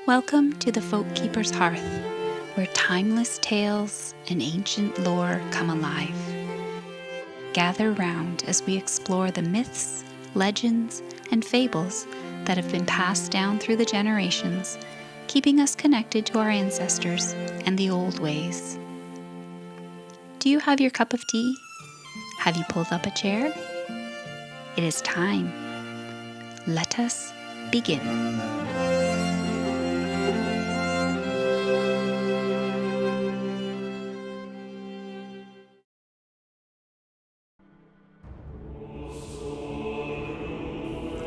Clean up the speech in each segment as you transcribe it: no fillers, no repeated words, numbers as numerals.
Welcome to the Folkkeeper's Hearth, where timeless tales and ancient lore come alive. Gather round as we explore the myths, legends, and fables that have been passed down through the generations, keeping us connected to our ancestors and the old ways. Do you have your cup of tea? Have you pulled up a chair? It is time. Let us begin.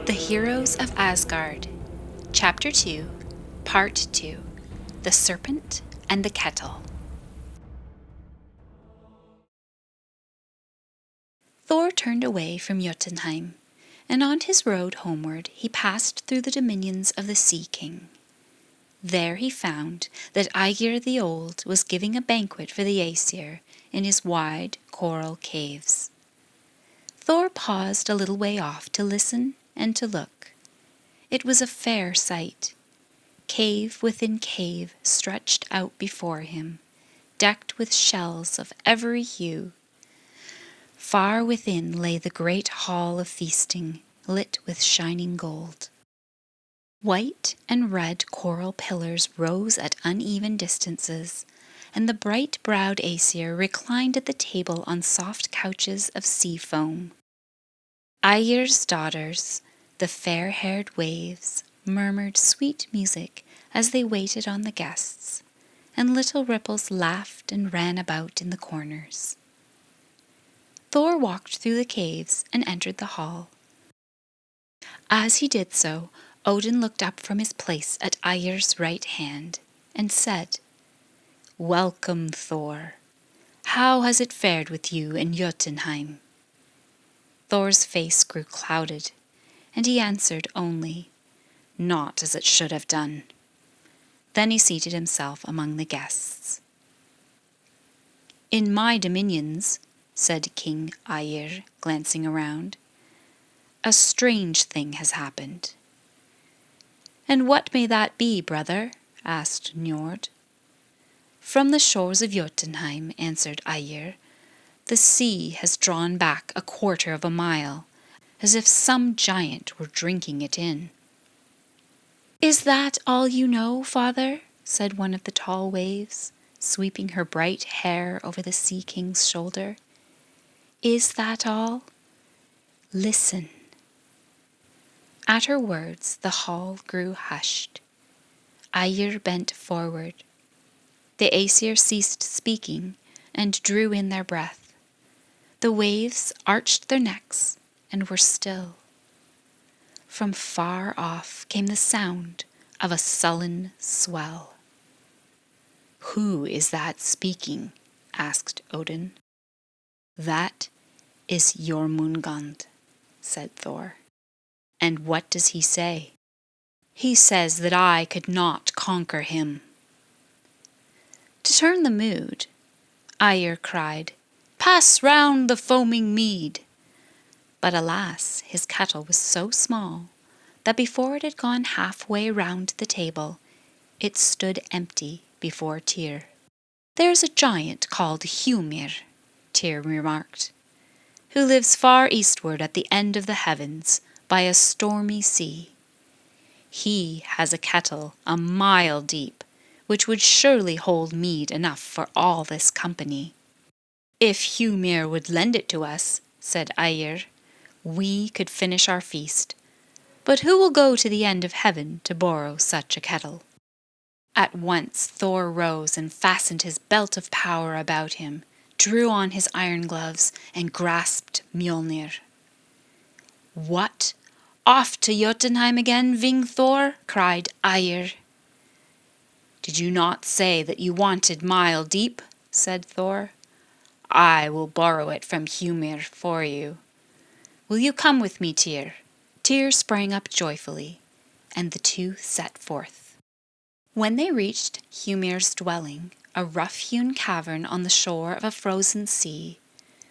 The Heroes of Asgard, Chapter 2, Part 2, The Serpent and the Kettle. Thor turned away from Jotunheim, and on his road homeward he passed through the dominions of the Sea King. There he found that Aegir the Old was giving a banquet for the Aesir in his wide coral caves. Thor paused a little way off to listen and to look. It was a fair sight. Cave within cave stretched out before him, decked with shells of every hue. Far within lay the great hall of feasting, lit with shining gold. White and red coral pillars rose at uneven distances, and the bright-browed Aesir reclined at the table on soft couches of sea foam. Aegir's daughters, the fair-haired waves, murmured sweet music as they waited on the guests, and little ripples laughed and ran about in the corners. Thor walked through the caves and entered the hall. As he did so, Odin looked up from his place at Aegir's right hand and said, "Welcome, Thor. How has it fared with you in Jotunheim?" Thor's face grew clouded, and he answered only, "Not as it should have done." Then he seated himself among the guests. "In my dominions," said King Aegir, glancing around, "a strange thing has happened." "And what may that be, brother?" asked Njord. "From the shores of Jotunheim," answered Aegir, "the sea has drawn back 1/4 of a mile, as if some giant were drinking it in." "Is that all you know, father?" said one of the tall waves, sweeping her bright hair over the Sea King's shoulder. "Is that all? Listen." At her words, the hall grew hushed. Aegir bent forward. The Aesir ceased speaking and drew in their breath. The waves arched their necks and were still. From far off came the sound of a sullen swell. "Who is that speaking?" asked Odin. "That is Jormungand," said Thor. "And what does he say?" "He says that I could not conquer him." To turn the mood, Aegir cried, "Pass round the foaming mead!" But alas, his kettle was so small that before it had gone halfway round the table, it stood empty before Tyr. "There's a giant called Heimir," Tyr remarked, "who lives far eastward at the end of the heavens, by a stormy sea. He has a kettle 1 mile deep, which would surely hold mead enough for all this company." "If Heimir would lend it to us," said Aegir, "we could finish our feast. But who will go to the end of heaven to borrow such a kettle?" At once Thor rose and fastened his belt of power about him, drew on his iron gloves, and grasped Mjolnir. "What? Off to Jotunheim again, Ving Thor?" cried Aegir. "Did you not say that you wanted mile deep?" said Thor. "I will borrow it from Heimir for you. Will you come with me, Tyr?" Tyr sprang up joyfully, and the two set forth. When they reached Heimir's dwelling, a rough-hewn cavern on the shore of a frozen sea,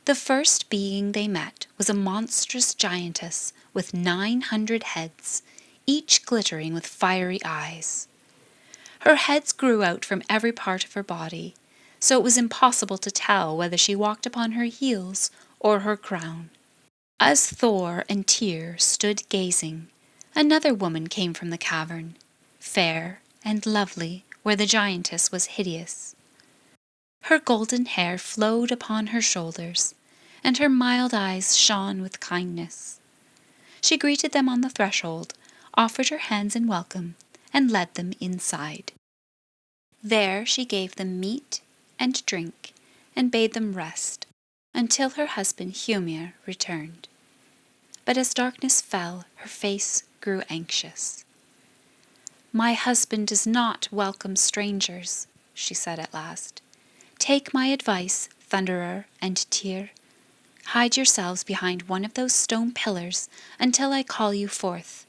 the first being they met was a monstrous giantess with 900 heads, each glittering with fiery eyes. Her heads grew out from every part of her body, so it was impossible to tell whether she walked upon her heels or her crown. As Thor and Tyr stood gazing, another woman came from the cavern, fair and lovely where the giantess was hideous. Her golden hair flowed upon her shoulders, and her mild eyes shone with kindness. She greeted them on the threshold, offered her hands in welcome, and led them inside. There she gave them meat and drink, and bade them rest, until her husband Hymir returned. But as darkness fell, her face grew anxious. "My husband does not welcome strangers," she said at last. "Take my advice, Thunderer and Tyr. Hide yourselves behind one of those stone pillars until I call you forth.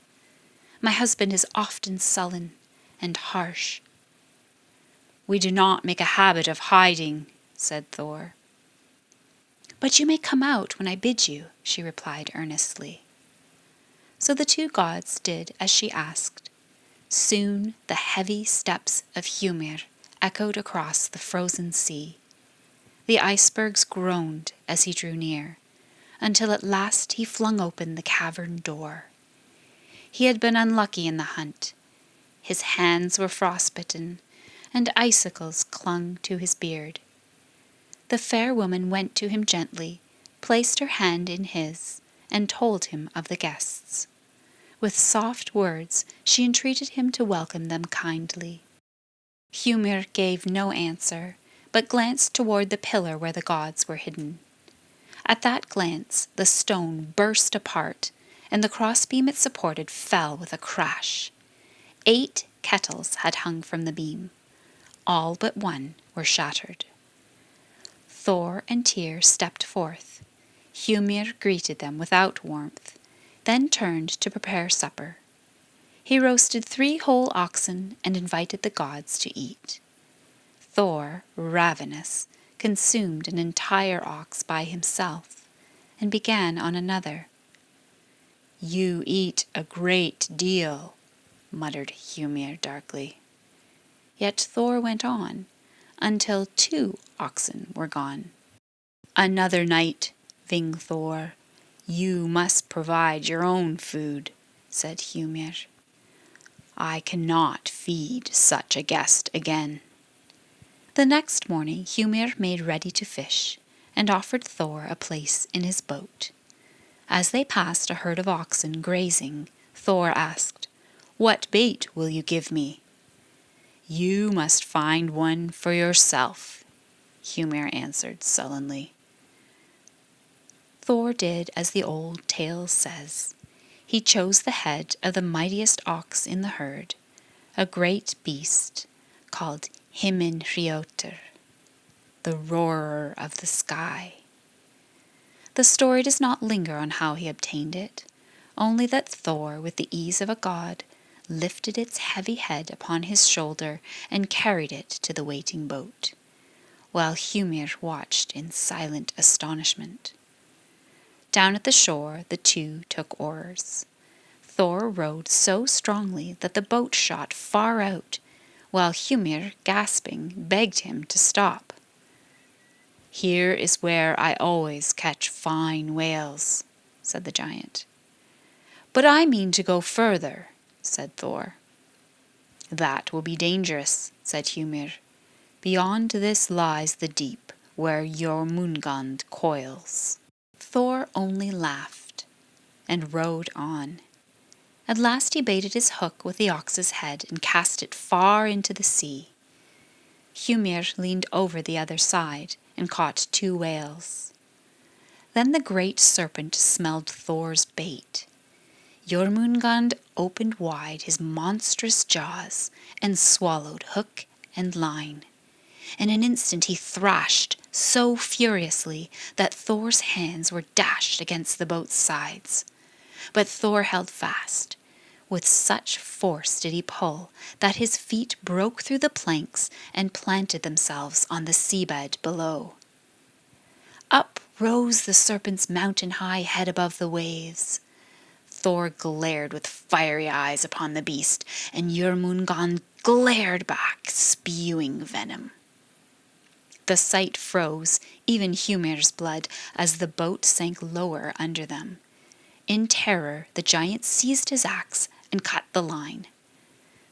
My husband is often sullen and harsh." "We do not make a habit of hiding," said Thor. "But you may come out when I bid you," she replied earnestly. So the two gods did as she asked. Soon the heavy steps of Hymir echoed across the frozen sea. The icebergs groaned as he drew near, until at last he flung open the cavern door. He had been unlucky in the hunt. His hands were frostbitten, and icicles clung to his beard. The fair woman went to him gently, placed her hand in his, and told him of the guests. With soft words she entreated him to welcome them kindly. Hymir gave no answer, but glanced toward the pillar where the gods were hidden. At that glance the stone burst apart, and the crossbeam it supported fell with a crash. 8 kettles had hung from the beam. All but one were shattered. Thor and Tyr stepped forth. Hymir greeted them without warmth, then turned to prepare supper. He roasted 3 whole oxen and invited the gods to eat. Thor, ravenous, consumed an entire ox by himself, and began on another. "You eat a great deal," muttered Hymir darkly. Yet Thor went on, until 2 oxen were gone. "Another night, Vingthor. You must provide your own food," said Hymir. "I cannot feed such a guest again." The next morning Hymir made ready to fish, and offered Thor a place in his boat. As they passed a herd of oxen grazing, Thor asked, "What bait will you give me?" "You must find one for yourself," Hymir answered sullenly. Thor did as the old tale says. He chose the head of the mightiest ox in the herd, a great beast called Himinhriotur, the roarer of the sky. The story does not linger on how he obtained it, only that Thor, with the ease of a god, lifted its heavy head upon his shoulder and carried it to the waiting boat, while Hymir watched in silent astonishment. Down at the shore the two took oars. Thor rowed so strongly that the boat shot far out, while Hymir, gasping, begged him to stop. "Here is where I always catch fine whales," said the giant. "But I mean to go further," said Thor. "That will be dangerous," said Hymir. "Beyond this lies the deep, where Jormungand coils." Thor only laughed, and rowed on. At last he baited his hook with the ox's head and cast it far into the sea. Hymir leaned over the other side and caught 2 whales. Then the great serpent smelled Thor's bait. Jormungand opened wide his monstrous jaws and swallowed hook and line. In an instant he thrashed so furiously that Thor's hands were dashed against the boat's sides. But Thor held fast. With such force did he pull that his feet broke through the planks and planted themselves on the seabed below. Up rose the serpent's mountain-high head above the waves. Thor glared with fiery eyes upon the beast, and Jörmungand glared back, spewing venom. The sight froze even Hymir's blood as the boat sank lower under them. In terror, the giant seized his axe and cut the line.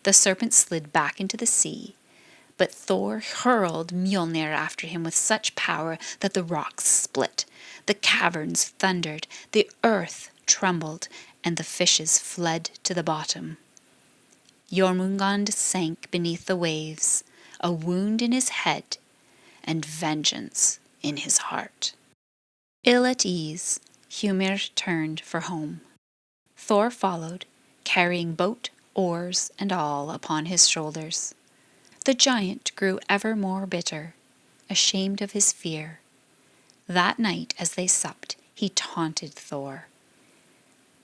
The serpent slid back into the sea, but Thor hurled Mjolnir after him with such power that the rocks split, the caverns thundered, the earth trembled, and the fishes fled to the bottom. Jörmungand sank beneath the waves, a wound in his head and vengeance in his heart. Ill at ease, Hymir turned for home. Thor followed, carrying boat, oars, and all upon his shoulders. The giant grew ever more bitter, ashamed of his fear. That night as they supped, he taunted Thor.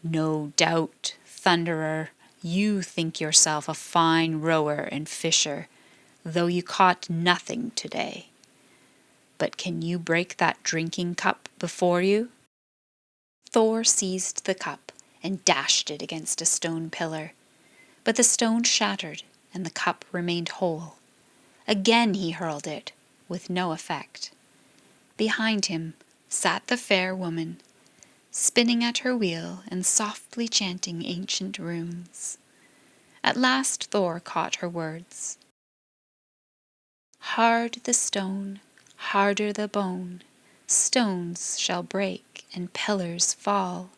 "No doubt, Thunderer, you think yourself a fine rower and fisher, though you caught nothing today. But can you break that drinking cup before you?" Thor seized the cup and dashed it against a stone pillar, but the stone shattered and the cup remained whole. Again he hurled it, with no effect. Behind him sat the fair woman, spinning at her wheel and softly chanting ancient runes. At last Thor caught her words. "Hard the stone, harder the bone, stones shall break and pillars fall.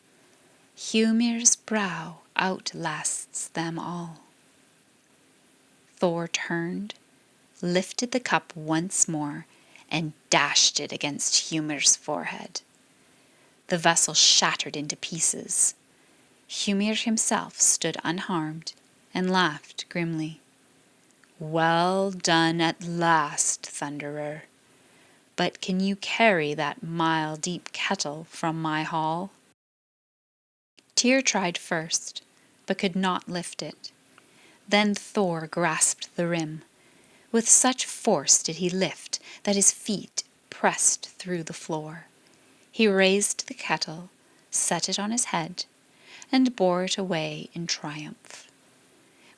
Hymir's brow outlasts them all." Thor turned, lifted the cup once more, and dashed it against Hymir's forehead. The vessel shattered into pieces. Hymir himself stood unharmed and laughed grimly. "Well done at last, Thunderer. But can you carry that mile-deep kettle from my hall?" Tyr tried first, but could not lift it. Then Thor grasped the rim. With such force did he lift that his feet pressed through the floor. He raised the kettle, set it on his head, and bore it away in triumph.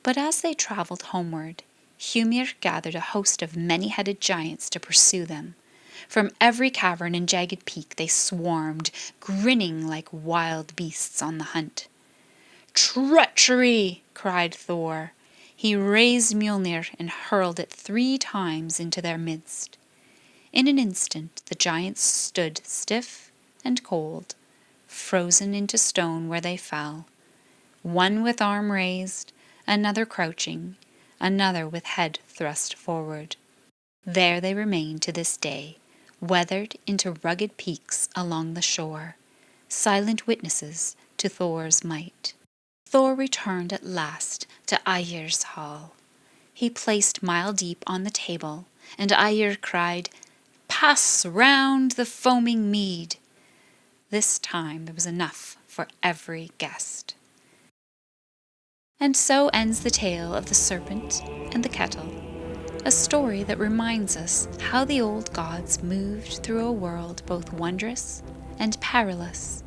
But as they travelled homeward, Hymir gathered a host of many-headed giants to pursue them. From every cavern and jagged peak they swarmed, grinning like wild beasts on the hunt. "Treachery!" cried Thor. He raised Mjolnir and hurled it 3 times into their midst. In an instant the giants stood stiff and cold, frozen into stone where they fell, one with arm raised, another crouching, another with head thrust forward. There they remain to this day, weathered into rugged peaks along the shore, silent witnesses to Thor's might. Thor returned at last to Aegir's hall. He placed Mile Deep on the table, and Aegir cried, "Pass round the foaming mead." This time there was enough for every guest. And so ends the tale of the Serpent and the Kettle, a story that reminds us how the old gods moved through a world both wondrous and perilous.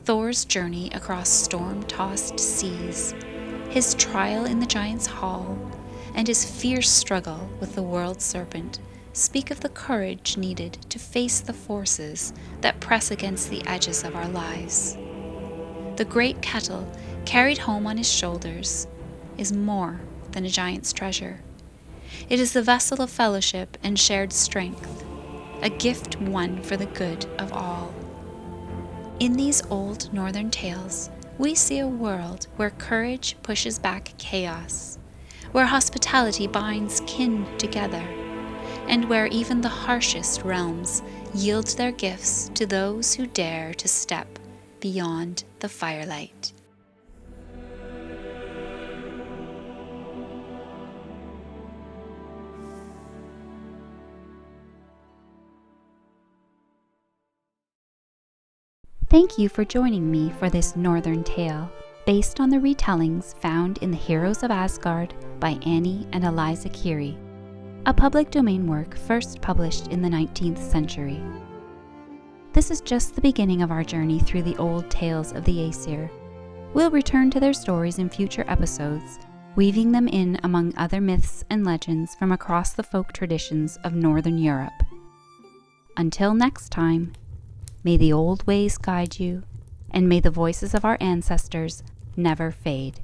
Thor's journey across storm-tossed seas, his trial in the giant's hall, and his fierce struggle with the world serpent speak of the courage needed to face the forces that press against the edges of our lives. The great kettle, carried home on his shoulders, is more than a giant's treasure. It is the vessel of fellowship and shared strength, a gift won for the good of all. In these old northern tales, we see a world where courage pushes back chaos, where hospitality binds kin together, and where even the harshest realms yield their gifts to those who dare to step beyond the firelight. Thank you for joining me for this Northern Tale, based on the retellings found in the Heroes of Asgard by Annie and Eliza Keary, a public domain work first published in the 19th century. This is just the beginning of our journey through the old tales of the Aesir. We'll return to their stories in future episodes, weaving them in among other myths and legends from across the folk traditions of Northern Europe. Until next time, may the old ways guide you, and may the voices of our ancestors never fade.